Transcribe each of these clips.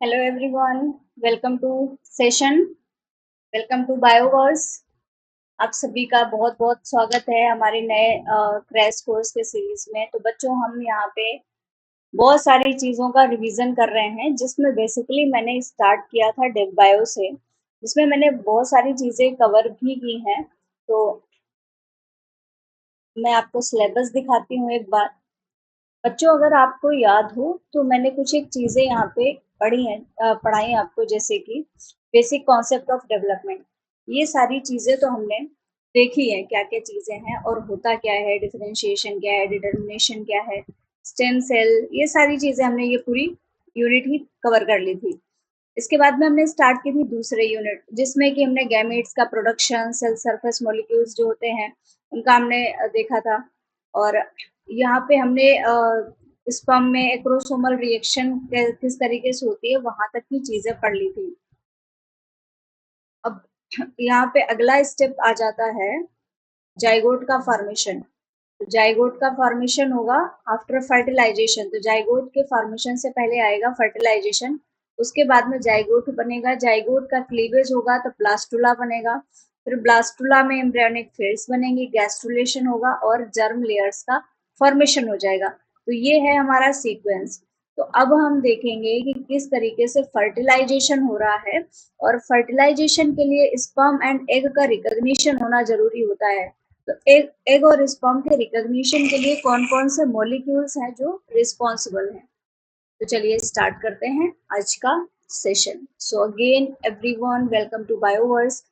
Hello everyone, welcome to session, welcome to Bioverse. आप सभी का बहुत बहुत स्वागत है हमारे नए क्रैश कोर्स के सीरीज में। तो बच्चों, हम यहाँ पे बहुत सारी चीज़ों का रिवीजन कर रहे हैं, जिसमें बेसिकली मैंने स्टार्ट किया था डेव बायो से, जिसमें मैंने बहुत सारी चीज़ें कवर भी की हैं। तो मैं आपको सिलेबस दिखाती हूँ एक बार। बच्चों, अगर आपको याद हो तो मैंने कुछ एक चीज़ें यहाँ पे पढ़ी हैं, पढ़ाई हैं आपको, जैसे कि बेसिक कॉन्सेप्ट ऑफ डेवलपमेंट। ये सारी चीज़ें तो हमने देखी है, क्या क्या चीज़ें हैं और होता क्या है, डिफरेंशिएशन क्या है, डिटर्मिनेशन क्या है, स्टेम सेल, ये सारी चीज़ें हमने ये पूरी यूनिट ही कवर कर ली थी। इसके बाद में हमने स्टार्ट की थी दूसरे यूनिट, जिसमें कि हमने गैमेट्स का प्रोडक्शन, सेल सरफेस मॉलिक्यूल्स जो होते हैं उनका हमने देखा था। और यहाँ पे हमने स्पर्म में एक्रोसोमल रिएक्शन किस तरीके से होती है, वहां तक की चीजें पढ़ ली थी। अब यहाँ पे अगला स्टेप आ जाता है जाइगोट का फॉर्मेशन। तो जाइगोट का फॉर्मेशन होगा आफ्टर फर्टिलाइजेशन। तो जाइगोट के फॉर्मेशन से पहले आएगा फर्टिलाइजेशन, उसके बाद में जाइगोट बनेगा, जाइगोट का क्लीवेज होगा तो ब्लास्टुला बनेगा, फिर ब्लास्टुला में एम्ब्रियोनिक फेल्स बनेंगी, गैस्ट्रुलेशन होगा और जर्म लेयर्स का फॉर्मेशन हो जाएगा। तो ये है हमारा सीक्वेंस। तो अब हम देखेंगे कि किस तरीके से फर्टिलाइजेशन हो रहा है, और फर्टिलाइजेशन के लिए स्पर्म एंड एग का रिकॉग्निशन होना जरूरी होता है। तो एग और स्पर्म के रिकॉग्निशन के लिए कौन कौन से मॉलिक्यूल्स हैं जो रिस्पॉन्सिबल हैं। तो चलिए स्टार्ट करते हैं आज का session. So again everyone, welcome to Bioverse.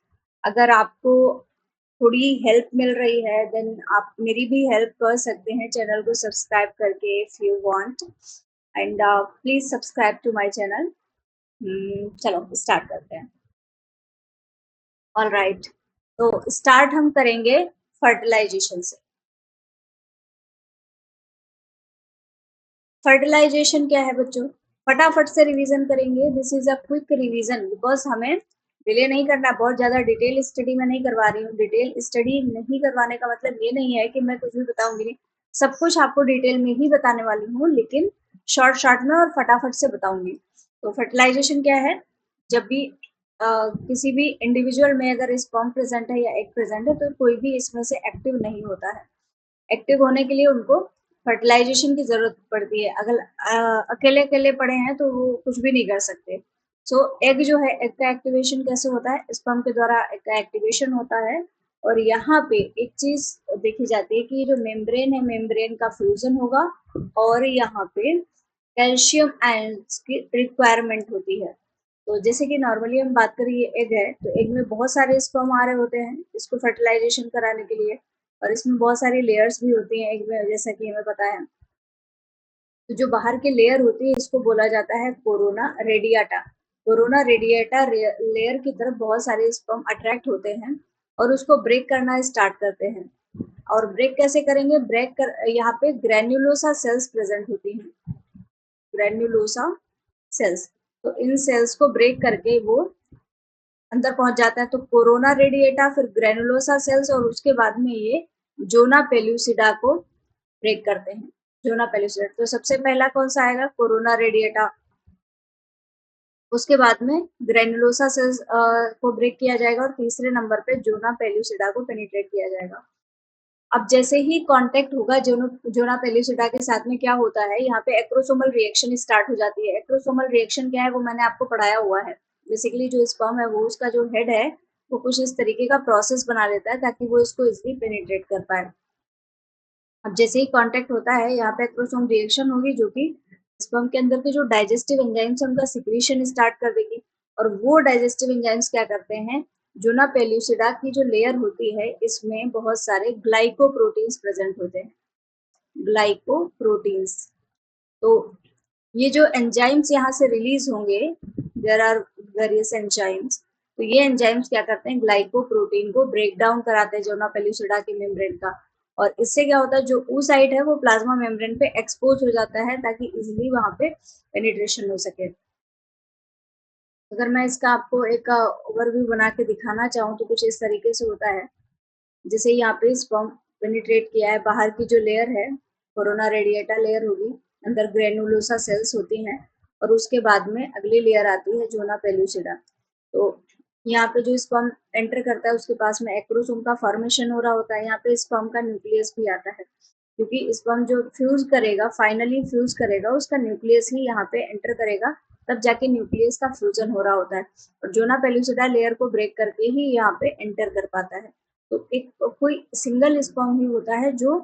अगर आपको थोड़ी हेल्प मिल रही है देन आप मेरी भी हेल्प कर सकते हैं चैनल को सब्सक्राइब करके, if you want, and please subscribe to my channel. चलो स्टार्ट करते हैं। ऑल राइट, तो स्टार्ट हम करेंगे फर्टिलाइजेशन से। फर्टिलाइजेशन क्या है बच्चों, फटाफट से रिवीजन करेंगे। This is a quick revision because हमें डिले नहीं करना, बहुत ज्यादा डिटेल स्टडी में नहीं करवा रही हूँ। डिटेल स्टडी नहीं करवाने का मतलब ये नहीं है कि मैं कुछ भी बताऊंगी नहीं, सब कुछ आपको डिटेल में ही बताने वाली हूँ, लेकिन शॉर्ट शॉर्ट में और फटाफट से बताऊंगी। तो फर्टिलाइजेशन क्या है, जब भी किसी भी इंडिविजुअल में अगर स्पर्म प्रेजेंट है या एग प्रेजेंट है, तो कोई भी इसमें से एक्टिव नहीं होता है। एक्टिव होने के लिए उनको फर्टिलाइजेशन की जरूरत पड़ती है। अगर अकेले अकेले पड़े हैं तो वो कुछ भी नहीं कर सकते। सो एग जो है, एग का एक्टिवेशन कैसे होता है, स्पर्म के द्वारा एग का एक्टिवेशन होता है। और यहाँ पे एक चीज देखी जाती है कि जो मेम्ब्रेन है, मेम्ब्रेन का फ्यूजन होगा, और यहाँ पे कैल्शियम आयंस की रिक्वायरमेंट होती है। तो जैसे कि नॉर्मली हम बात करें, ये एग है तो एग में बहुत सारे स्पर्म आ रहे होते हैं इसको फर्टिलाइजेशन कराने के लिए, और इसमें बहुत सारी लेयर्स भी होती हैं एग में, जैसा कि हमें पता है। तो जो बाहर की लेयर होती है इसको बोला जाता है corona radiata. Corona radiata layer की तरफ बहुत सारे स्पर्म अट्रैक्ट होते हैं और उसको ब्रेक करना स्टार्ट करते हैं। और ब्रेक कैसे करेंगे, ब्रेक कर, यहाँ पे ग्रेन्युलोसा सेल्स प्रेजेंट होती हैं, ग्रेन्युलोसा सेल्स। तो इन सेल्स को ब्रेक करके वो अंदर पहुंच जाता है। तो कोरोना रेडिएटा, फिर ग्रेनुलोसा सेल्स, और उसके बाद में ये जोना पेल्यूसिडा को ब्रेक करते हैं। जोना पेल्यूसिडा, तो सबसे पहला कौन सा आएगा, कोरोना रेडिएटा। उसके बाद में ग्रेनुलोसा सेल्स को ब्रेक किया जाएगा, और तीसरे नंबर पे जोना पेल्यूसिडा को पेनिट्रेट किया जाएगा। अब जैसे ही कांटेक्ट होगा जोना पेल्यूसिडा के साथ में, क्या होता है, यहाँ पे एक्रोसोमल रिएक्शन स्टार्ट हो जाती है। एक्रोसोमल रिएक्शन क्या है वो मैंने आपको पढ़ाया हुआ है। बेसिकली जो स्पर्म है वो, उसका जो हेड है वो कुछ इस तरीके का प्रोसेस बना लेता है ताकि वो इसको इजिली पेनिट्रेट कर पाए। अब जैसे ही कांटेक्ट होता है, यहाँ पे एक्रोसोम रिएक्शन होगी, जो कि स्पर्म के अंदर के जो डाइजेस्टिव एंजाइम्स है उनका सिक्रीशन स्टार्ट कर देगी। और वो डाइजेस्टिव एंजाइम्स क्या करते हैं, जोना पेल्यूसिडा की जो लेयर होती है इसमें बहुत सारे ग्लाइकोप्रोटीन्स प्रेजेंट होते हैं, ग्लाइकोप्रोटीन्स। तो ये जो एंजाइम्स यहाँ से रिलीज होंगे, देयर आर वेरियस एंजाइम्स। तो ये एंजाइम्स क्या करते हैं, ग्लाइकोप्रोटीन को ब्रेक डाउन कराते हैं जोना पेल्यूसिडा के मेम्ब्रेन का। और इससे क्या होता है, जो ऊ साइड है वो प्लाज्मा मेम्ब्रेन पे एक्सपोज हो जाता है ताकि इजिली वहां पे पेनिट्रेशन हो सके। अगर मैं इसका आपको एक ओवरव्यू बना के दिखाना चाहूँ तो कुछ इस तरीके से होता है। जैसे यहाँ पे स्पर्म पेनिट्रेट किया है, बाहर की जो लेयर है कोरोना रेडिएटा लेयर होगी, अंदर ग्रेनुलोसा सेल्स होती हैं, और उसके बाद में अगली लेयर आती है जोना पेलुसिडा। तो यहाँ पे जो स्पर्म एंटर करता है उसके पास में एक्रोसोम का फॉर्मेशन हो रहा होता है, यहाँ पे स्पर्म का न्यूक्लियस भी आता है, क्योंकि स्पर्म जो फ्यूज करेगा, फाइनली फ्यूज करेगा, उसका न्यूक्लियस ही यहाँ पे एंटर करेगा, तब जाके न्यूक्लियस का फ्यूजन हो रहा होता है, और जोना पेलुसिडा लेयर को ब्रेक करके ही यहाँ पे एंटर कर पाता है। तो एक कोई सिंगल स्पर्म ही होता है जो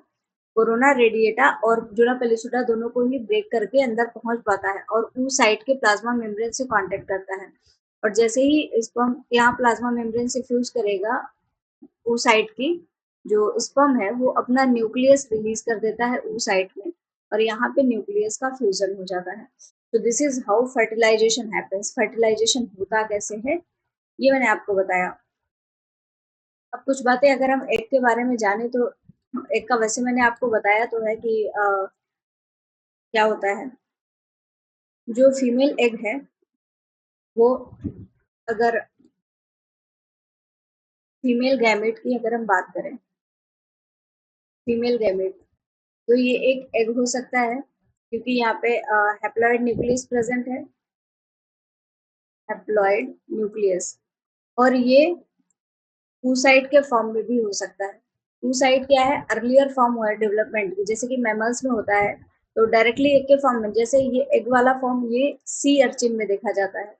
कोरोना रेडिएटा और जोना पेलुसिडा दोनों को ही ब्रेक करके अंदर पहुंच पाता है और ऊ साइड के प्लाज्मा मेम्ब्रेन से कांटेक्ट करता है। और जैसे ही स्पर्म यहाँ प्लाज्मा मेम्ब्रेन से फ्यूज करेगा, ऊ साइड की जो स्पर्म है वो अपना न्यूक्लियस रिलीज कर देता है ऊ साइड में, और यहाँ पे न्यूक्लियस का फ्यूजन हो जाता है। तो this is how fertilisation happens. Fertilisation होता कैसे है ये मैंने आपको बताया। अब कुछ बातें अगर हम एग के बारे में जाने तो एग का वैसे मैंने आपको बताया तो है कि क्या होता है। जो फीमेल एग है वो, अगर फीमेल गैमेट की अगर हम बात करें, फीमेल गैमेट, तो ये एक एग हो सकता है क्योंकि यहाँ पे हैप्लॉइड न्यूक्लियस प्रेजेंट है, हैप्लॉइड न्यूक्लियस, और ये oocyte के फॉर्म में भी हो सकता है। oocyte क्या है, अर्लियर फॉर्म हुआ है डेवलपमेंट की, जैसे कि मैमल्स में होता है, तो डायरेक्टली एग के फॉर्म में, जैसे ये एग वाला फॉर्म ये सी अर्चिन में देखा जाता है,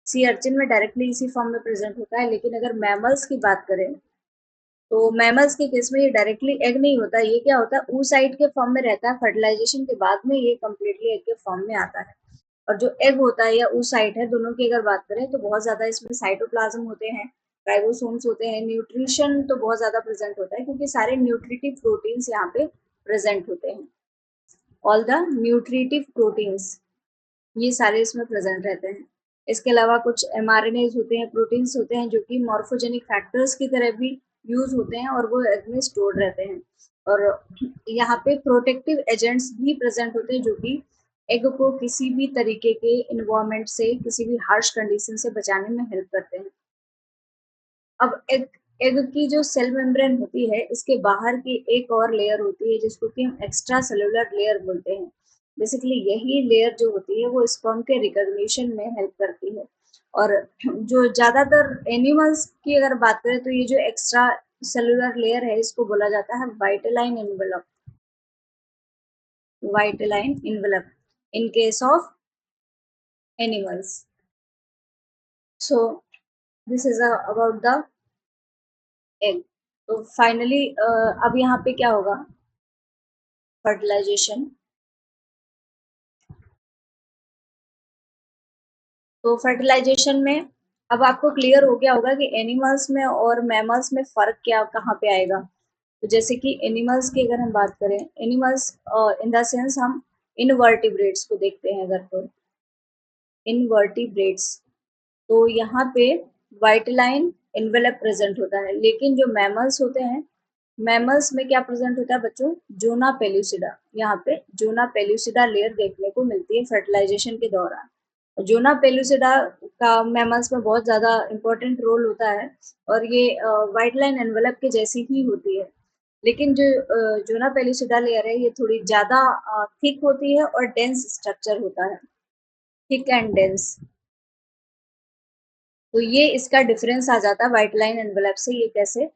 सी अर्चिन में डायरेक्टली इसी फॉर्म में प्रेजेंट होता है। लेकिन अगर मैमल्स की बात करें तो मैमल्स के केस में ये डायरेक्टली एग नहीं होता, ये क्या होता है, oocyte के फॉर्म में रहता है, फर्टिलाइजेशन के बाद में ये कम्प्लीटली एग के फॉर्म में आता है। और जो एग होता है या oocyte है, दोनों की अगर बात करें तो बहुत ज्यादा इसमें साइटोप्लाज्म होते हैं, राइबोसोम्स होते हैं, न्यूट्रिशन तो बहुत ज्यादा प्रेजेंट होता है क्योंकि सारे न्यूट्रिटिव प्रोटीन्स यहाँ पे प्रेजेंट होते हैं। ऑल द न्यूट्रिटिव प्रोटीन्स ये सारे इसमें प्रेजेंट रहते हैं। इसके अलावा कुछ एमआरएनएज होते हैं, प्रोटीन्स होते हैं जो कि मॉर्फोजेनिक फैक्टर्स की तरह भी यूज होते हैं और वो एग में स्टोर रहते हैं। और यहाँ पे प्रोटेक्टिव एजेंट्स भी प्रेजेंट होते हैं जो कि एग को किसी भी तरीके के इन्वायरमेंट से, किसी भी हार्श कंडीशन से बचाने में हेल्प करते हैं। अब एग एग की जो सेल मेम्ब्रेन होती है, इसके बाहर की एक और लेयर होती है जिसको कि हम एक्स्ट्रा सेलुलर लेयर बोलते हैं। बेसिकली यही लेयर जो होती है वो स्पर्म के रिकॉग्निशन में हेल्प करती है। और जो ज्यादातर एनिमल्स की अगर बात करें तो ये जो एक्स्ट्रा सेलुलर लेयर है इसको बोला जाता है vitelline envelope, vitelline envelope in case of animals. So this is about the egg. तो फाइनली अब यहाँ पे क्या होगा, फर्टिलाइजेशन। तो फर्टिलाइजेशन में अब आपको क्लियर हो गया होगा कि एनिमल्स में और मैमल्स में फर्क क्या कहाँ पे आएगा। तो जैसे कि एनिमल्स की अगर हम बात करें, एनिमल्स इन द सेंस हम इनवर्टिब्रेट्स को देखते हैं अगर, तो इनवर्टिब्रेट्स, तो यहाँ पे वाइटलाइन इन्वेलप प्रेजेंट होता है। लेकिन जो मैमल्स होते हैं, मैमल्स में क्या प्रेजेंट होता है बच्चों, जोना पेल्यूसिडा, यहाँ पे जोना पेल्यूसिडा लेयर देखने को मिलती है फर्टिलाइजेशन के दौरान। जोना पेल्यूसिडा का मैमल्स में बहुत ज्यादा इंपॉर्टेंट रोल होता है और ये व्हाइट लाइन एनवेलप के जैसी ही होती है। लेकिन जो जोना पेल्यूसिडा लेयर है ये थोड़ी ज्यादा थिक होती है और डेंस स्ट्रक्चर होता है, थिक एंड डेंस। तो ये इसका डिफरेंस आ जाता है व्हाइट लाइन एनवेलप से, ये कैसे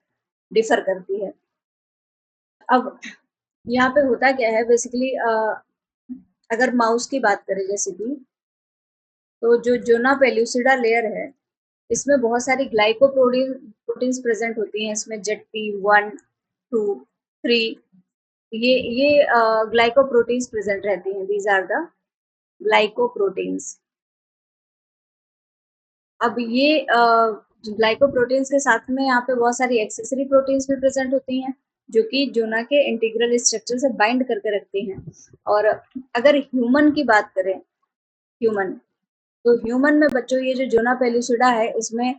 डिफर करती है। अब यहाँ पे होता क्या है बेसिकली, अगर माउस की बात करें जैसे कि, तो जो जोना पेल्यूसिडा लेयर है इसमें बहुत सारी प्रोटीन्स प्रेजेंट होती हैं, इसमें जेड पी 1, 2, 3, ये ग्लाइकोप्रोटीन्स प्रेजेंट रहती हैं, दीज आर द ग्लाइकोप्रोटीन्स। अब ये ग्लाइकोप्रोटीन्स के साथ में यहाँ पे बहुत सारी एक्सेसरी प्रोटीन्स भी प्रेजेंट होती हैं जो कि जोना के इंटीग्रल स्ट्रक्चर से बाइंड करके रखती हैं। और अगर ह्यूमन की बात करें, ह्यूमन, तो ह्यूमन में बच्चों ये जो जोना पेल्यूसिडा है इसमें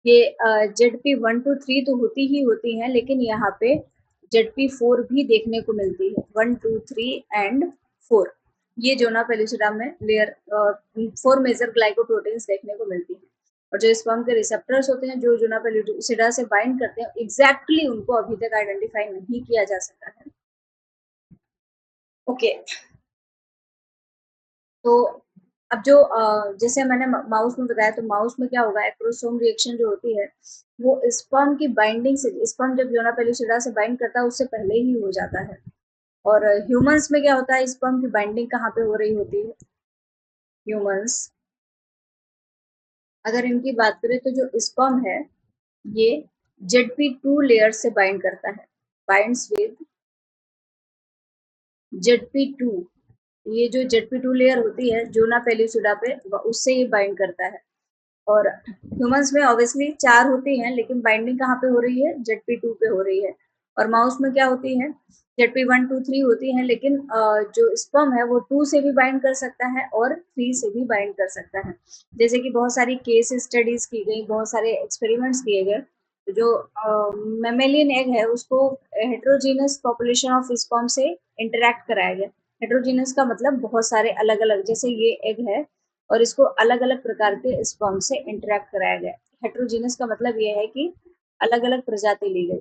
ये जेड पी 1, 2, 3 तो होती ही होती हैं, लेकिन यहाँ पे जेड पी 4 भी देखने को मिलती है, 1, 2, 3 एंड 4। ये जोना पेल्यूसिडा में लेयर 4 मेजर ग्लाइकोप्रोटीन्स देखने को मिलती है। और जो स्पर्म के रिसेप्टर्स होते हैं जो जोना पेल्यूसिडा से बाइंड करते हैं, एग्जैक्टली उनको अभी तक आइडेंटिफाई नहीं किया जा सका है। ओके, तो अब जो जैसे मैंने माउस में बताया, तो माउस में क्या होगा, एक्रोसोम रिएक्शन जो होती है वो स्पर्म की बाइंडिंग से, स्पर्म जब जोना पेलुसिडा से बाइंड करता है उससे पहले ही हो जाता है। और ह्यूमंस में क्या होता है, स्पर्म की बाइंडिंग कहाँ पे हो रही होती है, ह्यूमंस अगर इनकी बात करें तो जो स्पर्म है ये ZP2 लेयर से बाइंड करता है, बाइंड्स विद ZP2। ये जो ZP2 लेयर होती है जोना पेलुसिडा पे, उससे ये बाइंड करता है। और ह्यूमंस में ऑब्वियसली 4 होती हैं, लेकिन बाइंडिंग कहाँ पे हो रही है, ZP2 पे हो रही है। और माउस में क्या होती है, ZP1 2 3 होती हैं, लेकिन जो स्पर्म है वो 2 से भी बाइंड कर सकता है और 3 से भी बाइंड कर सकता है। जैसे कि बहुत सारी केस स्टडीज की गई, बहुत सारे एक्सपेरिमेंट्स किए गए। तो जो मेमेलियन एग है उसको हेट्रोजीनस पॉपुलेशन ऑफ स्पर्म से इंटरेक्ट कराया गया। हेट्रोजीनस का मतलब बहुत सारे अलग अलग, जैसे ये एग है और इसको अलग अलग प्रकार के स्पर्म से इंटरेक्ट कराया गया। हेट्रोजीनस का मतलब ये है कि अलग अलग प्रजाति ली गई।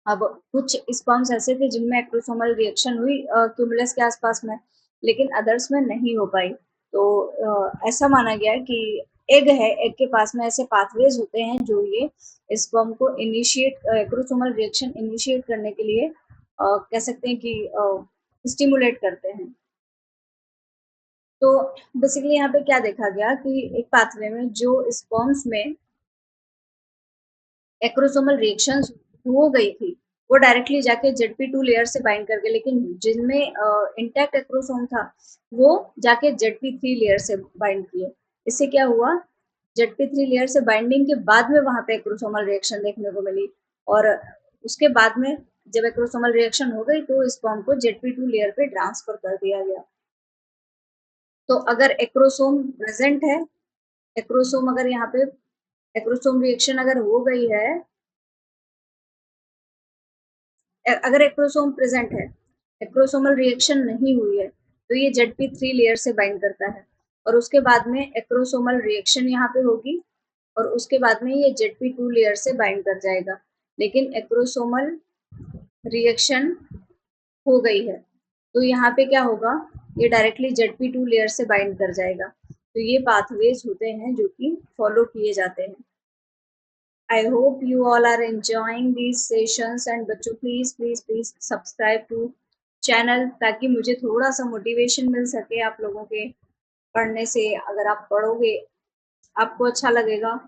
अब कुछ स्पर्म्स ऐसे थे जिनमें एक्रोसोमल रिएक्शन हुई क्यूमुलस के आसपास में, लेकिन अदर्स में नहीं हो पाई। तो ऐसा माना गया है कि एग है, एग के पास में ऐसे पाथवेज होते हैं जो ये स्पर्म को इनिशिएट, एक्रोसोमल रिएक्शन इनिशिएट करने के लिए कह सकते हैं कि स्टिमुलेट करते हैं। तो बेसिकली यहाँ पे क्या देखा गया कि एक पाथवे में जो स्पर्म्स में एक्रोसोमल रिएक्शंस हो गई थी वो डायरेक्टली जाके ZP2 लेयर से बाइंड कर गए, लेकिन जिनमें इंटैक्ट एक्रोसोम था वो जाके ZP3 लेयर से बाइंड किए। इससे क्या हुआ, ZP3 लेयर से बाइंडिंग के बाद में वहां पे एक्रोसोमल रिएक्शन देखने को मिली। और उसके बाद में जब एक्रोसोमल रिएक्शन हो गई तो स्पर्म को ZP2 लेयर पे ट्रांसफर कर दिया गया। तो अगर एक्रोसोम प्रेजेंट है, एक्रोसोम अगर यहाँ पे एक्रोसोम रिएक्शन अगर हो गई है, अगर एक्रोसोम प्रेजेंट है, एक्रोसोमल रिएक्शन नहीं हुई है, तो ये ZP3 लेयर से बाइंड करता है। और उसके बाद में एक्रोसोमल रिएक्शन यहाँ पे होगी और उसके बाद में ये ZP2 लेयर से बाइंड कर जाएगा। लेकिन एक्रोसोमल रिएक्शन हो गई है तो यहाँ पे क्या होगा, ये डायरेक्टली ZP2 लेयर से बाइंड कर जाएगा। तो ये पाथवेज होते हैं जो कि फॉलो किए जाते हैं। I hope you all are enjoying these sessions and बच्चों प्लीज सब्सक्राइब टू चैनल, ताकि मुझे थोड़ा सा मोटिवेशन मिल सके आप लोगों के पढ़ने से। अगर आप पढ़ोगे आपको अच्छा लगेगा,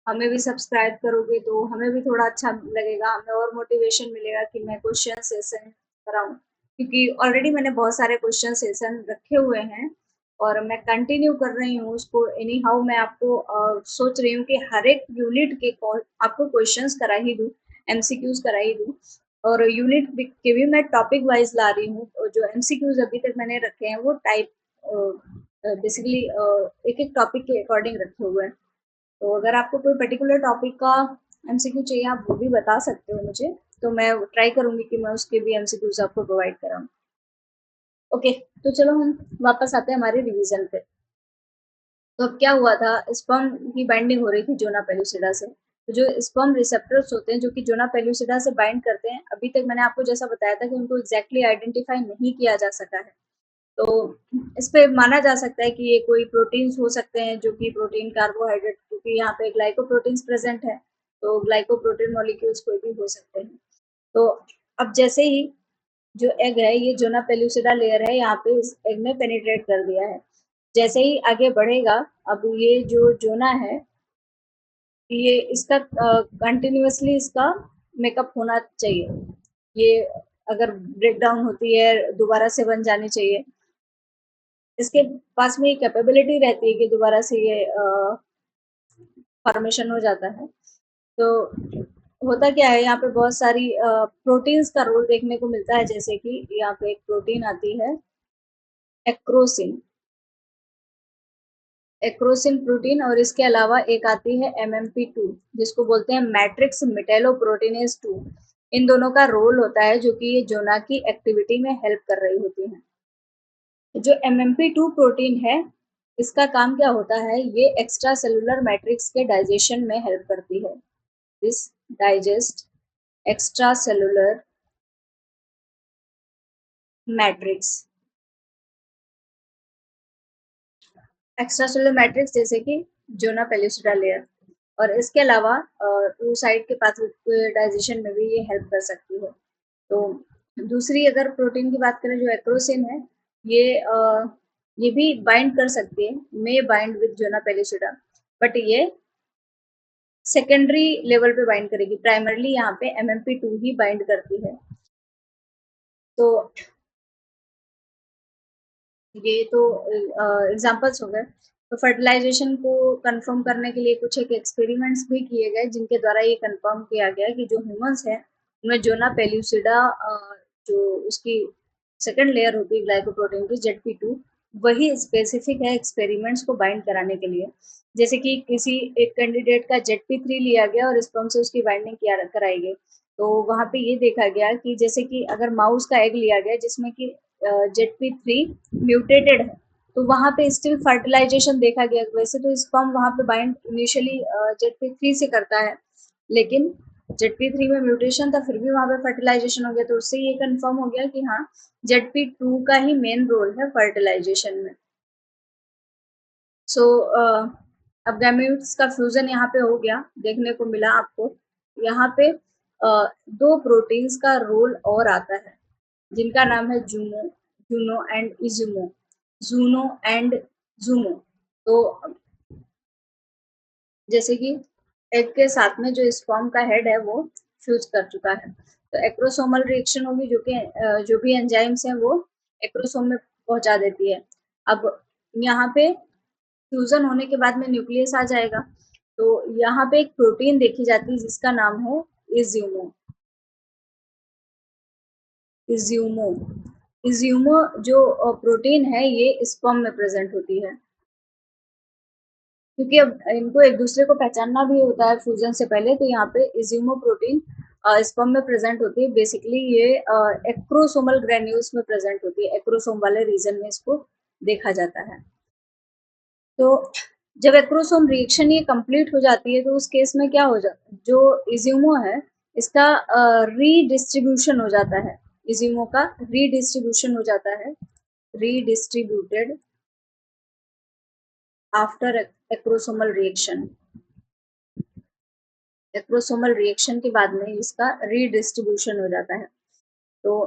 हमें भी सब्सक्राइब करोगे तो हमें भी थोड़ा अच्छा लगेगा, हमें और मोटिवेशन मिलेगा कि मैं क्वेश्चन सेशन कराऊं, क्योंकि ऑलरेडी मैंने बहुत सारे क्वेश्चन सेशन रखे हुए हैं और मैं कंटिन्यू कर रही हूँ उसको। एनी हाउ मैं आपको सोच रही हूँ कि हर एक यूनिट के आपको क्वेश्चंस करा ही दूँ, MCQs करा ही दूँ। और यूनिट के भी मैं टॉपिक वाइज ला रही हूँ, और जो MCQs अभी तक मैंने रखे हैं वो टाइप बेसिकली एक एक टॉपिक के अकॉर्डिंग रखे हुए हैं। तो अगर आपको कोई पर्टिकुलर टॉपिक का MCQ चाहिए आप वो भी बता सकते हो मुझे, तो मैं ट्राई करूंगी कि मैं उसके भी MCQs आपको प्रोवाइड कराऊं। ओके, तो चलो हम वापस आते हैं हमारे रिवीजन पे। तो अब क्या हुआ था, स्पर्म की बाइंडिंग हो रही थी जोना पेलुसिडा से। तो जो स्पर्म रिसेप्टर्स होते हैं जो कि जोना पेलुसिडा से बाइंड करते हैं, अभी तक मैंने आपको जैसा बताया था कि उनको एग्जैक्टली आइडेंटिफाई नहीं किया जा सका है। तो इस पे माना जा सकता है कि ये कोई प्रोटीन्स हो सकते हैं जो कि प्रोटीन कार्बोहाइड्रेट, क्योंकि यहाँ पे ग्लाइकोप्रोटीन्स प्रेजेंट है, तो ग्लाइकोप्रोटीन मॉलिक्यूल्स कोई भी हो सकते हैं। तो अब जैसे ही जो एग है ये जोना पेलुसिडा लेयर है, यहाँ पे इस एग ने पेनिट्रेट कर दिया है। जैसे ही आगे बढ़ेगा, अब ये जो जोना है ये इसका कंटिन्यूअसली इसका मेकअप होना चाहिए। ये अगर ब्रेक डाउन होती है दोबारा से बन जानी चाहिए। इसके पास में ये कैपेबिलिटी रहती है कि दोबारा से ये फॉर्मेशन हो जाता है। तो होता क्या है, यहाँ पे बहुत सारी प्रोटीन्स का रोल देखने को मिलता है, जैसे कि यहाँ पे एक प्रोटीन आती है एक्रोसिन, एक्रोसिन प्रोटीन, और इसके अलावा एक आती है MMP2 जिसको बोलते हैं मैट्रिक्स मेटेलोप्रोटीनेज 2। इन दोनों का रोल होता है जो कि ये जोना की एक्टिविटी में हेल्प कर रही होती है। जो MMP2 प्रोटीन है इसका काम क्या होता है, ये एक्स्ट्रा सेलुलर मैट्रिक्स के डाइजेशन में हेल्प करती है। This digest extra cellular matrix. Extracellular matrix जैसे कि जोना पेल्यूसिडा लेयर, और इसके अलावा oocyte के पैथोडाइजेशन में भी ये हेल्प कर सकती है। तो दूसरी अगर प्रोटीन की बात करें जो एक्रोसिन है, ये ये भी बाइंड कर सकती है, may bind with zona pellucida, but ये सेकेंडरी लेवल पे बाइंड करेगी, प्राइमरली यहाँ पे MMP2 ही बाइंड करती है। तो ये तो एग्जांपल्स हो गए। तो फर्टिलाइजेशन को कंफर्म करने के लिए कुछ एक एक्सपेरिमेंट्स भी किए गए, जिनके द्वारा ये कंफर्म किया गया कि जो ह्यूमंस है उनमें जोना पेल्यूसिडा जो उसकी सेकंड लेयर होती है ग्लाइकोप्रोटीन की ZP2, वही स्पेसिफिक है एक्सपेरिमेंट्स को बाइंड कराने के लिए। जैसे कि किसी एक कैंडिडेट का ZP3 लिया गया और स्पर्म से उसकी बाइंडिंग किया कराई गई, तो वहां पे ये देखा गया कि जैसे कि अगर माउस का एग लिया गया जिसमें कि ZP3 म्यूटेटेड है, तो वहां पे स्टिल फर्टिलाइजेशन देखा गया। वैसे तो स्पर्म वहां पे बाइंड इनिशियली ZP3 से करता है, लेकिन ZP3 में म्यूटेशन था, फिर भी वहां पे फर्टिलाइजेशन हो गया। तो उससे ये कंफर्म हो गया कि हाँ, ZP2 का ही मेन रोल है फर्टिलाइजेशन में। सो अब गैमेट्स का फ्यूजन यहाँ पे हो गया, देखने को मिला आपको। यहाँ पे दो प्रोटीन्स का रोल और आता है, जिनका नाम है Juno Juno and Izumo, Juno and Izumo. तो जैसे कि एग के साथ में जो स्पर्म का हेड है वो फ्यूज कर चुका है, तो एक्रोसोमल रिएक्शन होगी, जो कि जो भी एंजाइम्स हैं वो एक्रोसोम में पहुंचा देती है। अब यहाँ पे फ्यूजन होने के बाद में न्यूक्लियस आ जाएगा, तो यहाँ पे एक प्रोटीन देखी जाती है जिसका नाम है इज्यूमो। इज्यूमो इज्यूमो जो प्रोटीन है ये स्पर्म में प्रेजेंट होती है, क्योंकि अब इनको एक दूसरे को पहचानना भी होता है फ्यूजन से पहले। तो यहाँ पे इज्यूमो प्रोटीन स्पर्म में प्रेजेंट होती है। बेसिकली ये एक्रोसोमल ग्रेन्यूल्स में प्रेजेंट होती है, एक्रोसोम वाले रीजन में इसको देखा जाता है। तो जब एक्रोसोम रिएक्शन ये कंप्लीट हो जाती है, तो उस केस में क्या हो जाता है, जो इज्यूमो है इसका रीडिस्ट्रीब्यूशन हो जाता है, इज्यूमो का रीडिस्ट्रीब्यूशन हो जाता है, redistributed after acrosomal reaction. Acrosomal reaction के बाद में इसका रीडिस्ट्रीब्यूशन हो जाता है। तो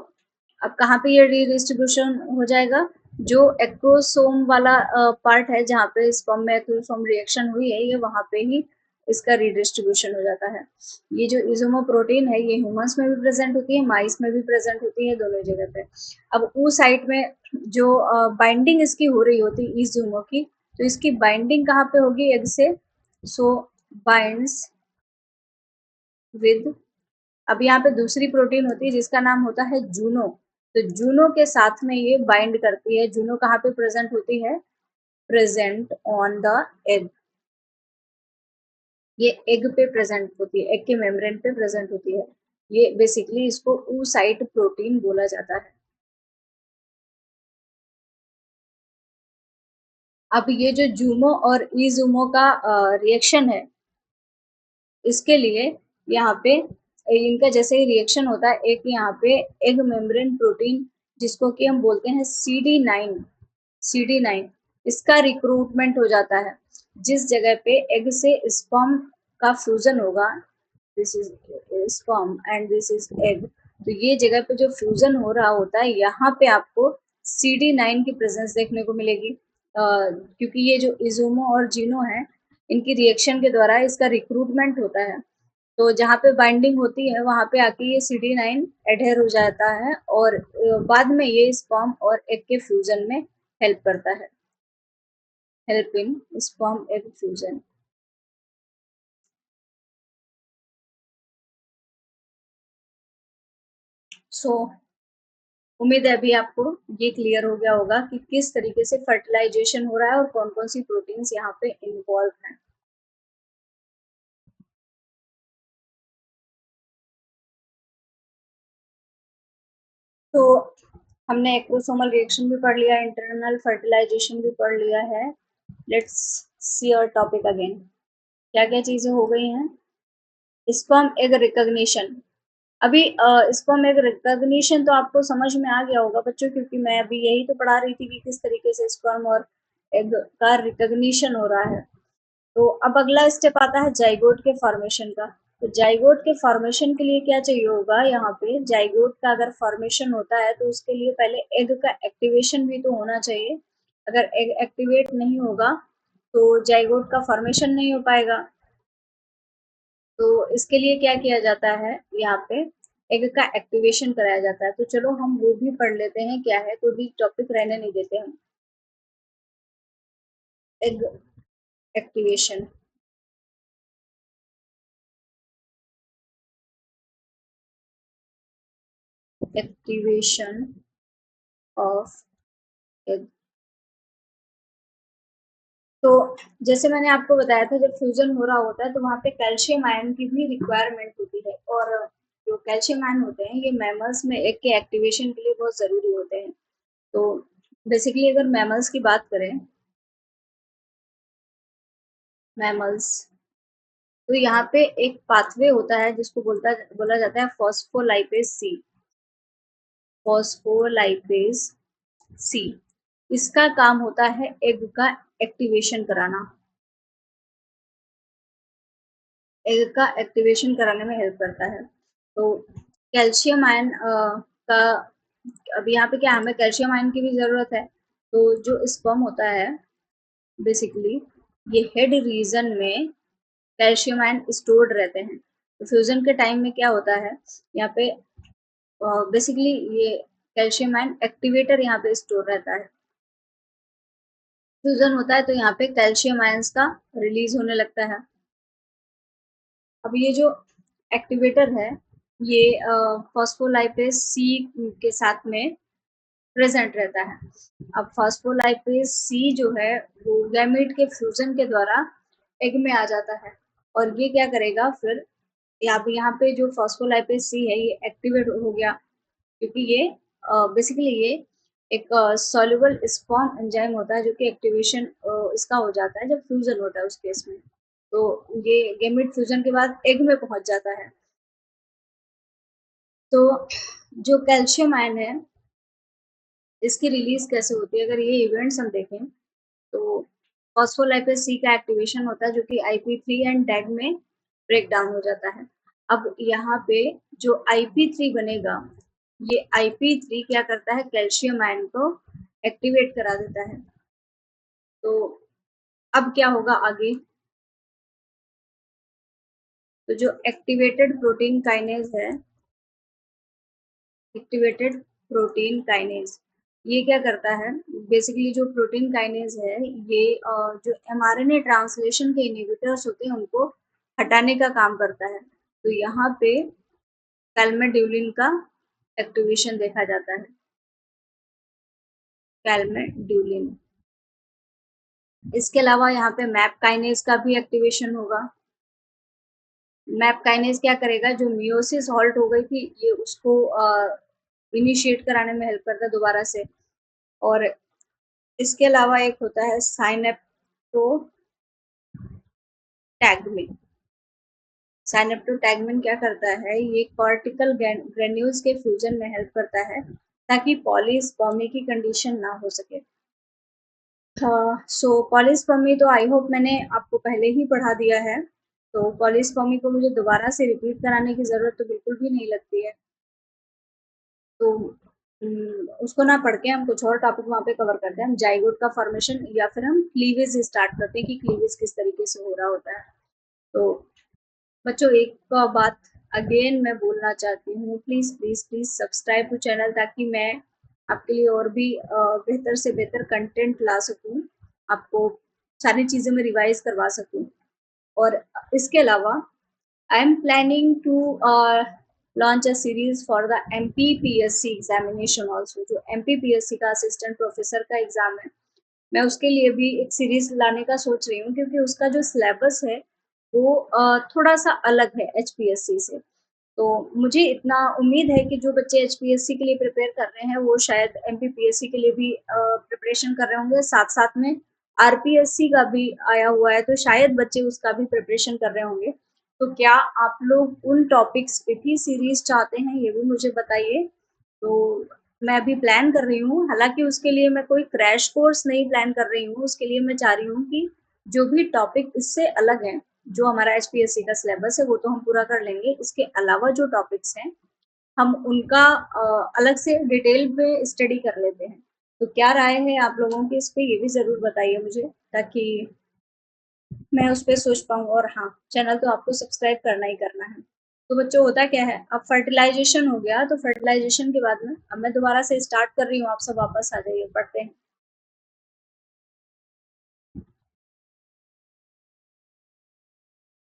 अब कहाँ पे ये रीडिस्ट्रीब्यूशन हो जाएगा, जो एक्रोसोम वाला पार्ट है जहाँ पे स्पर्म में एक्रोसोम रिएक्शन हुई है, ये वहां पे ही इसका रीडिस्ट्रीब्यूशन हो जाता है। ये जो इजोमो प्रोटीन है ये ह्यूमंस में भी प्रेजेंट होती है, माइस में भी प्रेजेंट होती है, दोनों जगह पे। अब उस साइड में जो बाइंडिंग इसकी हो रही होती है इजोमो की, तो इसकी बाइंडिंग कहाँ पे होगी, एग से। सो बाइंड्स विद, अब यहाँ पे दूसरी प्रोटीन होती है जिसका नाम होता है जूनो। तो जूनो के साथ में ये बाइंड करती है। जूनो कहाँ पे प्रेजेंट होती है, प्रेजेंट ऑन द एग। ये एग पे प्रेजेंट होती है, एग के मेम्ब्रेन पे प्रेजेंट होती है। ये बेसिकली इसको oocyte प्रोटीन बोला जाता है। अब ये जो जूमो और इजूमो का रिएक्शन है, इसके लिए यहाँ पे इनका जैसे ही रिएक्शन होता है, एक यहाँ पे एग मेम्ब्रेन प्रोटीन जिसको कि हम बोलते हैं CD9, इसका रिक्रूटमेंट हो जाता है। जिस जगह पे एग से स्पर्म का फ्यूजन होगा, this is sperm and this is egg, तो ये जगह पे जो फ्यूजन हो रहा होता है, यहाँ पे आपको CD9 की प्रेजेंस देखने को मिलेगी, क्योंकि ये जो इजोमो और जीनो है, इनकी रिएक्शन के द्वारा इसका रिक्रूटमेंट होता है। तो जहाँ पे बाइंडिंग होती है वहां पे आके ये CD9 एडहेर हो जाता है, और बाद में ये स्पर्म और एग के फ्यूजन में हेल्प करता है, help in sperm egg fusion. So उम्मीद है अभी आपको ये क्लियर हो गया होगा कि किस तरीके से फर्टिलाइजेशन हो रहा है और कौन कौन सी प्रोटीन्स यहाँ पे इन्वॉल्व हैं। तो हमने एक्रोसोमल रिएक्शन भी पढ़ लिया, इंटरनल फर्टिलाइजेशन भी पढ़ लिया है। Let's see our topic again. क्या क्या चीजें हो गई हैं, स्पर्म एग रिकॉग्निशन। अभी स्पर्म एग रिकॉग्निशन तो आपको समझ में आ गया होगा बच्चों, क्योंकि मैं अभी यही तो पढ़ा रही थी कि किस तरीके से स्पर्म और एग का रिकॉग्निशन हो रहा है। तो अब अगला स्टेप आता है जाइगोट के फॉर्मेशन का। तो जाइगोट के फॉर्मेशन के लिए क्या चाहिए होगा, यहाँ पे जाइगोट का अगर फॉर्मेशन होता है तो उसके लिए पहले एग का एक्टिवेशन भी तो होना चाहिए। अगर एग एक्टिवेट नहीं होगा तो जाइगोट का फॉर्मेशन नहीं हो पाएगा। तो इसके लिए क्या किया जाता है, यहाँ पे एग का एक्टिवेशन कराया जाता है। तो चलो हम वो भी पढ़ लेते हैं क्या है, कोई भी टॉपिक रहने नहीं देते हम। Egg activation, activation of egg. तो जैसे मैंने आपको बताया था, जब फ्यूजन हो रहा होता है तो वहाँ पे कैल्शियम आयन की भी रिक्वायरमेंट होती है, और जो कैल्शियम आयन होते हैं ये मैमल्स में एग के एक्टिवेशन के लिए बहुत ज़रूरी होते हैं। तो बेसिकली अगर मैमल्स की बात करें, मैमल्स, तो यहाँ पे एक पाथवे होता है जिसको बोला जाता है फॉस्फोलाइपेज सी। फॉस्फोलाइपेज सी, इसका काम होता है एग का एक्टिवेशन कराना, एग का एक्टिवेशन कराने में हेल्प करता है। तो कैल्शियम आयन का, अब यहाँ पे क्या हमें कैल्शियम आयन की भी ज़रूरत है। तो जो स्पर्म होता है बेसिकली, ये हेड रीजन में कैल्शियम आयन स्टोर्ड रहते हैं। तो फ्यूजन के टाइम में क्या होता है, यहाँ पे बेसिकली ये कैल्शियम आयन एक्टिवेटर यहाँ पे स्टोर रहता है। फ्यूजन होता है तो यहाँ पे कैल्शियम आयंस का रिलीज होने लगता है। अब ये जो एक्टिवेटर है ये फॉस्फोलाइपेज सी के साथ में प्रेजेंट रहता है। अब फॉस्फोलाइपेज सी जो है वो गैमेट के फ्यूजन के द्वारा एग में आ जाता है, और ये क्या करेगा फिर, यहाँ पे जो फॉस्फोलाइपेज सी है ये एक्टिवेट हो गया, क्योंकि ये बेसिकली ये एक सॉल्युबल स्पर्म एंजाइम होता है जो कि एक्टिवेशन इसका हो जाता है जब फ्यूजन होता है उस केस में। तो ये गैमेट फ्यूजन के बाद एग में पहुंच जाता है। तो जो कैल्शियम आयन है इसकी रिलीज कैसे होती है, अगर ये इवेंट्स हम देखें तो फॉस्फोलाइपेज सी का एक्टिवेशन होता है जो कि IP3 एंड डैग में ब्रेक डाउन हो जाता है। अब यहाँ पे जो IP3 बनेगा, ये IP3 क्या करता है, कैल्शियम आयन को एक्टिवेट करा देता है। तो अब क्या होगा आगे, तो जो एक्टिवेटेड प्रोटीन काइनेज है, एक्टिवेटेड प्रोटीन काइनेज, ये क्या करता है, बेसिकली जो प्रोटीन काइनेज है ये जो mRNA ट्रांसलेशन के इनहिबिटर्स होते हैं उनको हटाने का काम करता है। तो यहाँ पे कैल्मेड्यूलिन का एक्टिवेशन देखा जाता है, कैल्मेड्यूलिन। इसके अलावा यहाँ पे मैप काइनेज का भी एक्टिवेशन होगा। मैप काइनेज क्या करेगा, जो मियोसिस हॉल्ट हो गई थी ये उसको इनिशिएट कराने में हेल्प करता है दोबारा से। और इसके अलावा एक होता है साइनेप्टोटैगमिन। साइनेप्टोटैगमिन क्या करता है, ये कॉर्टिकल ग्रेन्यूल्स के फ्यूजन में हेल्प करता है ताकि पॉलीस्पर्मी की कंडीशन ना हो सके। सो पॉलीस्पर्मी तो आई होप मैंने आपको पहले ही पढ़ा दिया है, तो पॉलीस्पर्मी को मुझे दोबारा से रिपीट कराने की ज़रूरत तो बिल्कुल भी नहीं लगती है। तो उसको ना पढ़ के हम कुछ और टॉपिक वहाँ पे कवर करते हैं, हम जाइगोट का फॉर्मेशन या फिर हम क्लीवेज स्टार्ट करते हैं कि क्लीवेज किस तरीके से हो रहा होता है। तो बच्चों एक बात अगेन मैं बोलना चाहती हूँ, please please please subscribe to channel, ताकि मैं आपके लिए और भी बेहतर से बेहतर कंटेंट ला सकूँ, आपको सारी चीज़ें मैं रिवाइज करवा सकूँ। और इसके अलावा I am planning to launch a series for the MPPSC examination also. जो MPPSC का असिस्टेंट प्रोफेसर का एग्जाम है, मैं उसके लिए भी एक सीरीज लाने का सोच रही हूँ, क्योंकि उसका जो सिलेबस है वो थोड़ा सा अलग है HPSC से। तो मुझे इतना उम्मीद है कि जो बच्चे HPSC के लिए प्रिपेयर कर रहे हैं वो शायद MPPSC के लिए भी प्रिपरेशन कर रहे होंगे, साथ साथ में RPSC का भी आया हुआ है तो शायद बच्चे उसका भी प्रिपरेशन कर रहे होंगे। तो क्या आप लोग उन टॉपिक्स पे भी सीरीज चाहते हैं, ये भी मुझे बताइए। तो मैं अभी प्लान कर रही हूँ, हालांकि उसके लिए मैं कोई क्रैश कोर्स नहीं प्लान कर रही हूँ। उसके लिए मैं चाह रही हूँ कि जो भी टॉपिक इससे अलग है, जो हमारा एचपीएससी का सिलेबस है वो तो हम पूरा कर लेंगे, इसके अलावा जो टॉपिक्स हैं हम उनका अलग से डिटेल में स्टडी कर लेते हैं। तो क्या राय है आप लोगों की इस पे, ये भी जरूर बताइए मुझे, ताकि मैं उस पर सोच पाऊँ। और हाँ, चैनल तो आपको सब्सक्राइब करना ही करना है। तो बच्चों होता क्या है, अब फर्टिलाइजेशन हो गया, तो फर्टिलाइजेशन के बाद में अब मैं दोबारा से स्टार्ट कर रही हूँ, आप सब वापस आ जाइए, पढ़ते हैं।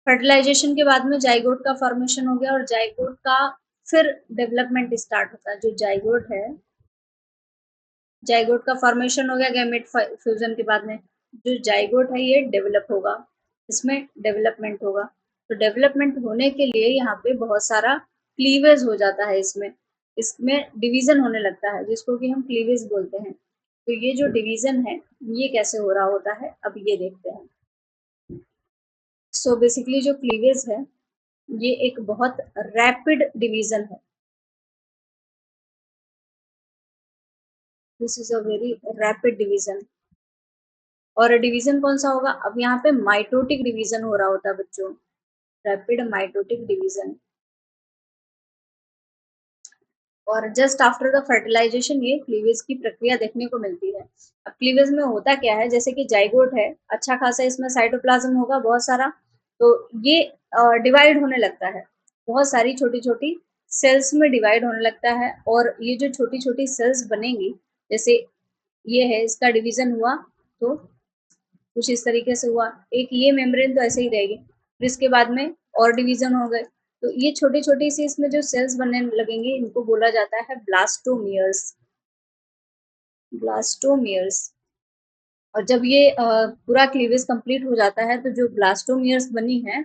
फर्टिलाइजेशन के बाद में जाइगोट का फॉर्मेशन हो गया, और जाइगोट का फिर डेवलपमेंट स्टार्ट होता है। जो जाइगोट है, जाइगोट का फॉर्मेशन हो गया गैमेट फ्यूजन के बाद में। जो जाइगोट है ये डेवलप होगा, इसमें डेवलपमेंट होगा। तो डेवलपमेंट होने के लिए यहाँ पे बहुत सारा क्लीवेज हो जाता है, इसमें इसमें डिवीजन होने लगता है, जिसको कि हम क्लीवेज बोलते हैं। तो ये जो डिवीजन है ये कैसे हो रहा होता है, अब ये देखते हैं। सो बेसिकली जो क्लीवेज है ये एक बहुत रैपिड डिवीजन है। This is a very rapid division. और डिवीजन कौन सा होगा, अब यहाँ पे माइटोटिक डिवीजन हो रहा होता है बच्चों, रैपिड माइटोटिक डिवीजन। और जस्ट आफ्टर द फर्टिलाइजेशन ये क्लीवेज की प्रक्रिया देखने को मिलती है। अब क्लीवेज में होता क्या है, जैसे कि जाइगोट है, अच्छा खासा इसमें साइटोप्लाज्म होगा बहुत सारा, तो ये डिवाइड होने लगता है, बहुत सारी छोटी छोटी सेल्स में डिवाइड होने लगता है। और ये जो छोटी छोटी सेल्स बनेंगी, जैसे ये है, इसका डिवीजन हुआ तो कुछ इस तरीके से हुआ, एक ये मेम्ब्रेन तो ऐसे ही रहेगी, फिर इसके बाद में और डिवीजन हो गए। तो ये छोटी छोटी सी इसमें जो सेल्स बनने लगेंगे इनको बोला जाता है ब्लास्टोमियर्स, ब्लास्टोमियर्स। और जब ये पूरा क्लीवेज कंप्लीट हो जाता है, तो जो ब्लास्टोमियर्स बनी है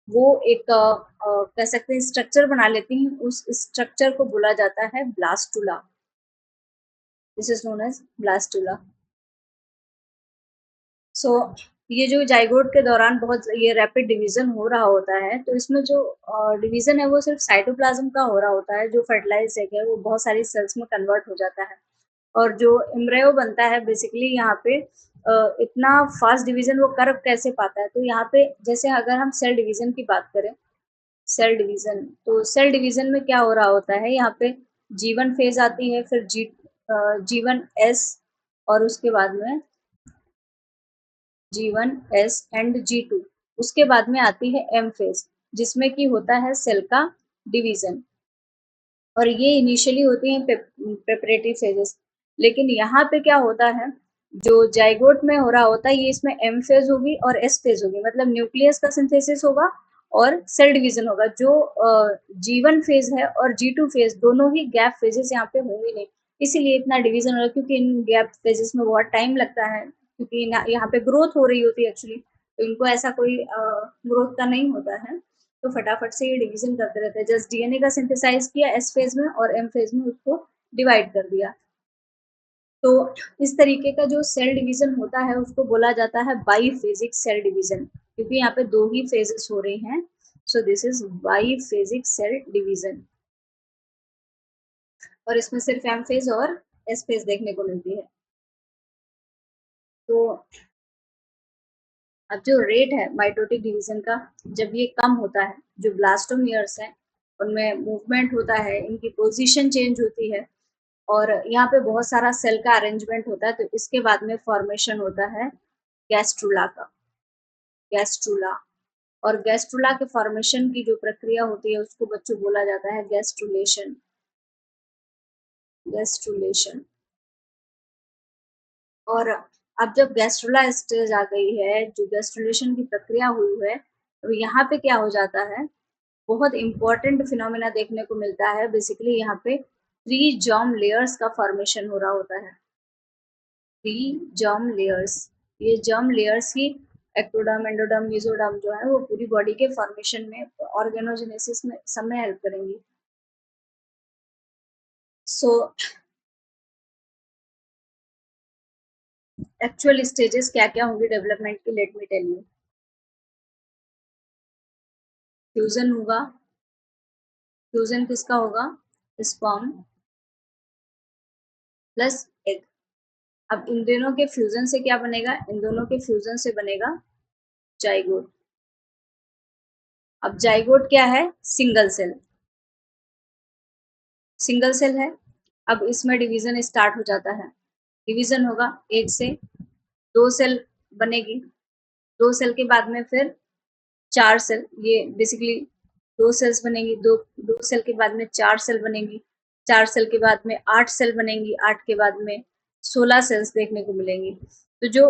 वो एक कह सकते हैं स्ट्रक्चर बना लेती हैं, उस स्ट्रक्चर को बोला जाता है blastula. This is known as blastula. So ये जो जाइगोट के दौरान बहुत ये रैपिड डिवीजन हो रहा होता है, तो इसमें जो डिवीजन है वो सिर्फ साइटोप्लाज्म का हो रहा होता है। जो फर्टिलाइज है वो बहुत सारी सेल्स में कन्वर्ट हो जाता है। और जो एम्ब्रियो बनता है बेसिकली यहाँ पे इतना फास्ट डिवीजन वो कर कैसे पाता है, तो यहाँ पे जैसे अगर हम सेल डिवीजन की बात करें, सेल डिवीजन, तो सेल डिवीजन में क्या हो रहा होता है, यहाँ पे G1 फेज आती है, फिर G1S, और उसके बाद में G1S एंड G2, उसके बाद में आती है M फेज, जिसमें कि होता है सेल का डिवीजन। और ये इनिशियली होती हैं प्रेपरेटरी फेजेस। लेकिन यहाँ पे क्या होता है, जो जाइगोट में हो रहा होता है, ये इसमें एम फेज होगी और एस फेज होगी, मतलब न्यूक्लियस का सिंथेसिस होगा और सेल डिवीजन होगा। जो G1 फेज है और G2 फेज दोनों ही गैप फेजेस यहाँ पे होंगे नहीं, इसीलिए इतना डिवीजन हो रहा है, क्योंकि इन गैप फेजेस में बहुत टाइम लगता है, क्योंकि यहाँ पे ग्रोथ हो रही होती है एक्चुअली, तो इनको ऐसा कोई ग्रोथ का नहीं होता है, तो फटाफट से ये डिवीजन करते रहते हैं। जस्ट डीएनए का सिंथेसाइज किया एस फेज में और एम फेज में उसको डिवाइड कर दिया। तो इस तरीके का जो सेल डिवीजन होता है उसको बोला जाता है बाईफेजिक सेल डिवीजन, क्योंकि यहाँ पे दो ही फेजेस हो रहे हैं। So this is biphasic cell division. और इसमें सिर्फ एम फेज और एस फेज देखने को मिलती है। तो अब जो रेट है माइटोटिक डिवीजन का, जब ये कम होता है, जो ब्लास्टोमियर्स हैं उनमें मूवमेंट होता है, इनकी पोजीशन चेंज होती है, और यहाँ पे बहुत सारा सेल का अरेंजमेंट होता है, तो इसके बाद में फॉर्मेशन होता है गैस्ट्रुला का, गैस्ट्रुला। और गैस्ट्रुला के फॉर्मेशन की जो प्रक्रिया होती है उसको बच्चों बोला जाता है गैस्ट्रुलेशन, गैस्ट्रुलेशन। और अब जब गैस्ट्रुला स्टेज आ गई है, जो गैस्ट्रुलेशन की प्रक्रिया हुई है, तो यहाँ पे क्या हो जाता है, बहुत इंपॉर्टेंट फिनोमेना देखने को मिलता है। बेसिकली यहाँ पे थ्री जर्म लेयर्स का फॉर्मेशन हो रहा होता है, थ्री जर्म लेयर्स। ये जर्म लेयर्स ही एक्टोडर्म, एंडोडर्म, मेसोडर्म जो है वो पूरी बॉडी के फॉर्मेशन में, ऑर्गेनोजेनेसिस में सब में हेल्प करेंगी। सो एक्चुअल स्टेजेस क्या क्या होंगी डेवलपमेंट की, let me tell you. Fusion होगा, फ्यूजन किसका होगा, स्पर्म प्लस एग। अब इन दोनों के फ्यूजन से क्या बनेगा? इन दोनों के फ्यूजन से बनेगा जाइगोट। अब जाइगोट क्या है? सिंगल सेल, सिंगल सेल है। अब इसमें डिवीजन स्टार्ट हो जाता है। डिवीजन होगा, एक से दो सेल बनेगी, दो सेल के बाद में फिर चार सेल, ये बेसिकली दो सेल्स बनेंगी, दो दो सेल के बाद में चार सेल बनेंगी, चार सेल के बाद में आठ सेल बनेंगी, आठ के बाद में 16 सेल्स देखने को मिलेंगी। तो जो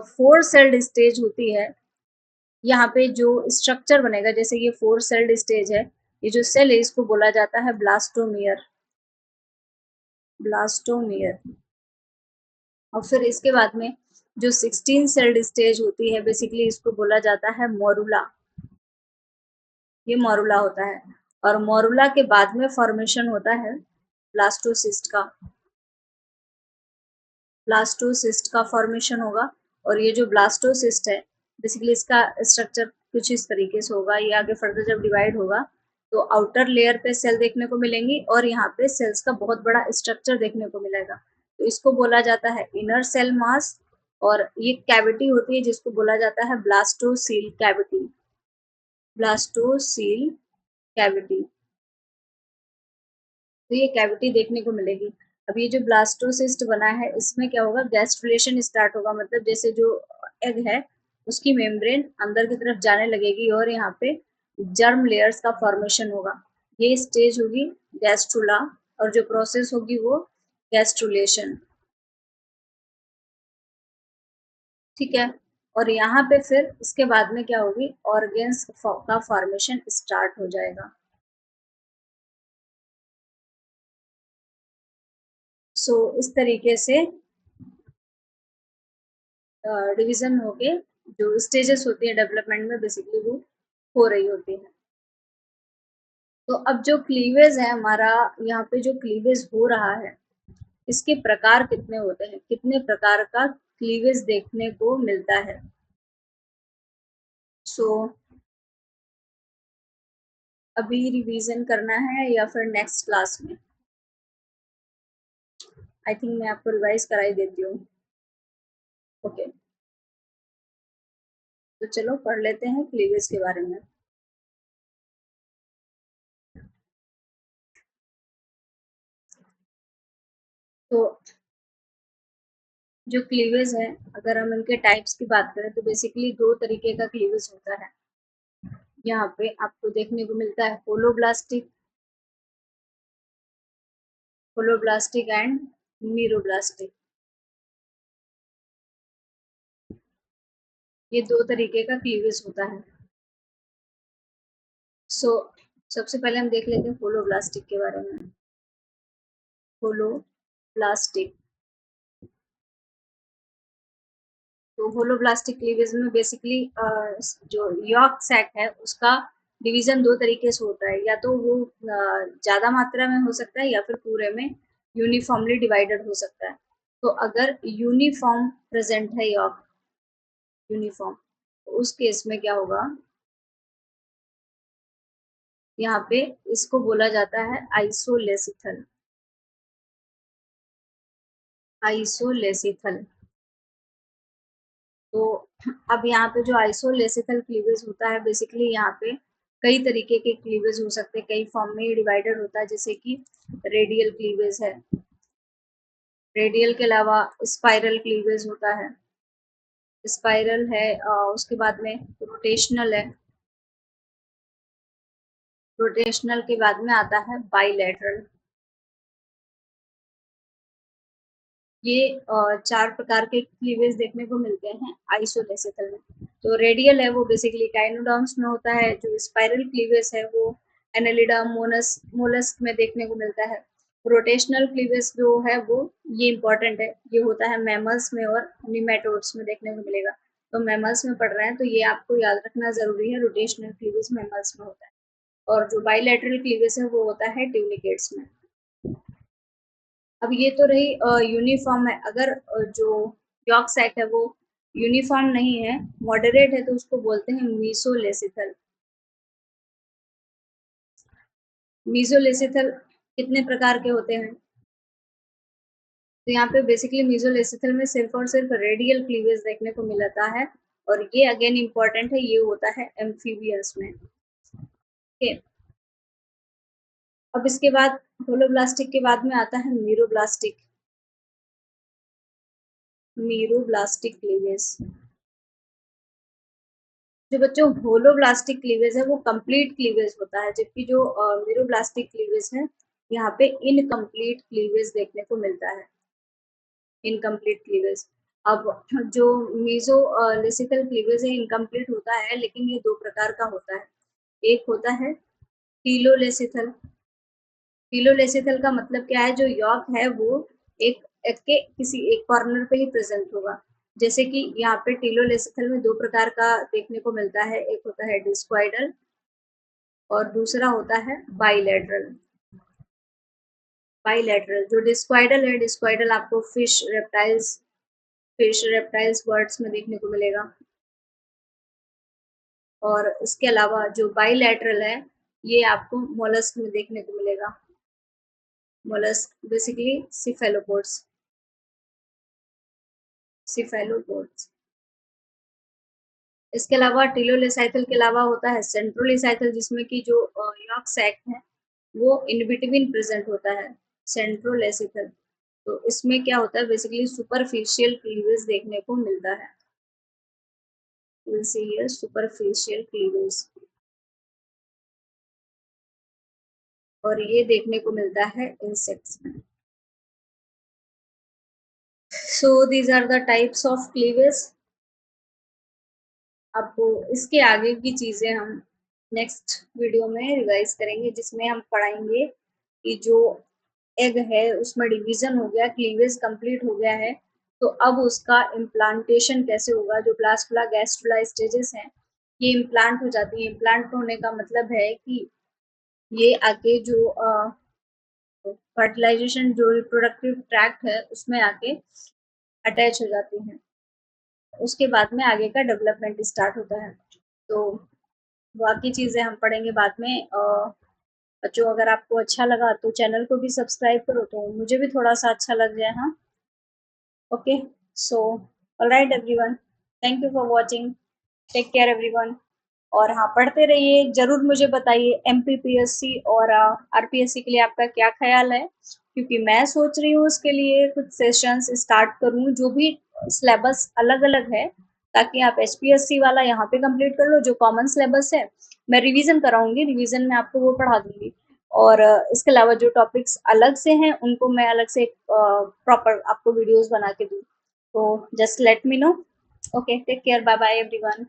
फोर सेल्ड स्टेज होती है, यहाँ पे जो स्ट्रक्चर बनेगा, जैसे ये फोर सेल्ड स्टेज है, ये जो सेल है इसको बोला जाता है ब्लास्टोमियर, ब्लास्टोमियर। और फिर इसके बाद में जो 16 सेल्ड स्टेज होती है, बेसिकली इसको बोला जाता है मोरुला, ये मोरुला होता है। और मोरुला के बाद में फॉर्मेशन होता है ब्लास्टोसिस्ट का, ब्लास्टोसिस्ट का फॉर्मेशन होगा। और ये जो ब्लास्टोसिस्ट है, बेसिकली इसका स्ट्रक्चर कुछ इस तरीके से होगा। ये आगे फर्दर जब डिवाइड होगा तो आउटर लेयर पे सेल देखने को मिलेंगी और यहाँ पे सेल्स का बहुत बड़ा स्ट्रक्चर देखने को मिलेगा। तो इसको बोला जाता है इनर सेल मास। और ये कैविटी होती है जिसको बोला जाता है ब्लास्टोसील कैविटी, ब्लास्टोसील कैविटी। तो ये कैविटी देखने को मिलेगी। अब ये जो ब्लास्टोसिस्ट बना है, इसमें क्या होगा? गैस्ट्रुलेशन स्टार्ट होगा, मतलब जैसे जो एग है उसकी मेम्ब्रेन अंदर की तरफ जाने लगेगी और यहाँ पे जर्म लेयर्स का फॉर्मेशन होगा। ये स्टेज होगी गैस्ट्रुला, और जो प्रोसेस होगी वो गैस्ट्रुलेशन। ठीक है। और यहाँ पे फिर इसके बाद में क्या होगी? ऑर्गेन्स का फॉर्मेशन स्टार्ट हो जाएगा। सो इस तरीके से डिवीजन होके जो स्टेजेस होती है डेवलपमेंट में, बेसिकली वो हो रही होती है। तो अब जो क्लीवेज है हमारा, यहाँ पे जो क्लीवेज हो रहा है, इसके प्रकार कितने होते हैं, कितने प्रकार का क्लीवेज देखने को मिलता है? सो अभी रिवीजन करना है या फिर नेक्स्ट क्लास में? आई थिंक मैं आपको रिवाइज कराई देती हूँ। ओके, तो चलो पढ़ लेते हैं क्लीवेज के बारे में। तो जो क्लीवेज है, अगर हम इनके टाइप्स की बात करें तो बेसिकली दो तरीके का क्लीवेज होता है। यहाँ पे आपको देखने को मिलता है होलोब्लास्टिक, होलोब्लास्टिक एंड मीरोब्लास्टिक। ये दो तरीके का क्लीवेज होता है। सो सबसे पहले हम देख लेते हैं होलोब्लास्टिक के बारे में। होलोब्लास्टिक, तो होलोब्लास्टिक क्लीवेज में बेसिकली जो यॉर्क सैक है उसका डिवीजन दो तरीके से होता है। या तो वो ज्यादा मात्रा में हो सकता है या फिर पूरे में यूनिफॉर्मली डिवाइडेड हो सकता है। तो अगर यूनिफॉर्म प्रेजेंट है यॉर्क, यूनिफॉर्म, तो उस केस में क्या होगा? यहाँ पे इसको बोला जाता है आइसोलेसिथल, आइसोलेसिथल। तो अब यहाँ पे जो आइसोलेसिथल क्लीवेज होता है, बेसिकली यहाँ पे कई तरीके के क्लीवेज हो सकते हैं, कई फॉर्म में डिवाइडेड होता है। जैसे कि रेडियल क्लीवेज है, रेडियल के अलावा स्पाइरल क्लीवेज होता है, स्पाइरल है। उसके बाद में रोटेशनल है, रोटेशनल के बाद में आता है बाइलेटरल। ये चार प्रकार के क्लीवेज देखने को मिलते हैं आइसोलेसिथल में। तो रेडियल है वो बेसिकली काइनोडॉर्म्स में होता है। जो स्पाइरल क्लीवेज है वो एनेलिडा, मोलस्क में देखने को मिलता है। रोटेशनल क्लीवेज जो है वो, ये इंपॉर्टेंट है, ये होता है मैमल्स में और निमेटोड्स में देखने को मिलेगा। तो मैमल्स में पढ़ रहे हैं तो ये आपको याद रखना जरूरी है, रोटेशनल क्लीवेज मैमल्स में होता है। और जो बाइलेटरल क्लीवेज है वो होता है ट्यूनिकेट्स में। अब ये तो रही यूनिफॉर्म है। अगर जो यॉर्क सैक है वो यूनिफॉर्म नहीं है, मॉडरेट है, तो उसको बोलते हैं मीसोलेसिथल। मीसोलेसिथल कितने प्रकार के होते हैं? तो यहाँ पे बेसिकली मीजोलेसिथल में सिर्फ और सिर्फ रेडियल क्लीवेज देखने को मिलता है, और ये अगेन इम्पॉर्टेंट है, ये होता है एम्फीबियंस में। ओके, अब इसके बाद होलोब्लास्टिक के बाद में आता है मीरोब्लास्टिक। मीरोब्लास्टिक क्लीवेज, जो बच्चों होलोब्लास्टिक क्लीवेज है वो कंप्लीट क्लीवेज होता है, जबकि जो मीरोब्लास्टिक क्लीवेज है यहाँ पे इनकम्प्लीट क्लीवेज देखने को मिलता है, इनकम्प्लीट क्लीवेज। अब जो मीजो लेसिकल क्लीवेज है इनकम्प्लीट होता है, लेकिन ये दो प्रकार का होता है। एक होता है टीलोलेसिथल। टीलोलेसिथल का मतलब क्या है, जो यॉक है वो एक के किसी एक कॉर्नर पे ही प्रेजेंट होगा। जैसे कि यहाँ पे टीलोलेसिथल में दो प्रकार का देखने को मिलता है, एक होता है डिस्क्वाइडल और दूसरा होता है बाइलेटरल। बाइलेटरल जो डिस्क्वाइडल है, डिस्क्वाइडल आपको फिश रेप्टाइल्स बर्ड्स में देखने को मिलेगा। और इसके अलावा जो बाइलेटरल है ये आपको मोलस्क में देखने को मिलेगा। Mollusc basically cephalopods. इसके अलावा टीलोलेसाइथल के अलावा होता है सेंट्रोलेसाइथल, जिसमें कि जो यॉक सैक है वो इन बिटवीन प्रेजेंट होता है, सेंट्रोलेसिथल। तो इसमें क्या होता है, बेसिकली सुपरफिशियल क्लीवेज देखने को मिलता है। We'll see here superficial cleavage, और ये देखने को मिलता है इंसेक्ट्स में। So these are the types of cleavage. आपको इसके आगे की चीजें हम नेक्स्ट वीडियो में रिवाइज करेंगे, जिसमें हम पढ़ाएंगे कि जो एग है उसमें डिवीजन हो गया, क्लीवेज कंप्लीट हो गया है, तो अब उसका इम्प्लांटेशन कैसे होगा। जो ब्लास्टुला गैस्ट्रुला स्टेजेस हैं ये इम्प्लांट हो जाती है। इम्प्लांट होने का मतलब है कि ये आके जो फर्टिलाइजेशन जो रिप्रोडक्टिव ट्रैक्ट है उसमें आके अटैच हो जाती हैं। उसके बाद में आगे का डेवलपमेंट स्टार्ट होता है। तो बाकी चीज़ें हम पढ़ेंगे बाद में। बच्चों अगर आपको अच्छा लगा तो चैनल को भी सब्सक्राइब करो, तो मुझे भी थोड़ा सा अच्छा लग जाए। हाँ, okay, so alright everyone, thank you for watching, take care everyone. और हाँ, पढ़ते रहिए, जरूर मुझे बताइए एमपीपीएससी और आरपीएससी के लिए आपका क्या ख्याल है, क्योंकि मैं सोच रही हूँ उसके लिए कुछ सेशंस स्टार्ट करूँ जो भी सिलेबस अलग अलग है, ताकि आप एचपीएससी वाला यहाँ पे कंप्लीट कर लो, जो कॉमन सिलेबस है मैं रिवीजन कराऊंगी, रिवीजन में आपको वो पढ़ा दूंगी। और इसके अलावा जो टॉपिक्स अलग से हैं उनको मैं अलग से प्रॉपर आपको वीडियोस बना के दूँ। तो just let me know. Okay, take care, bye bye everyone.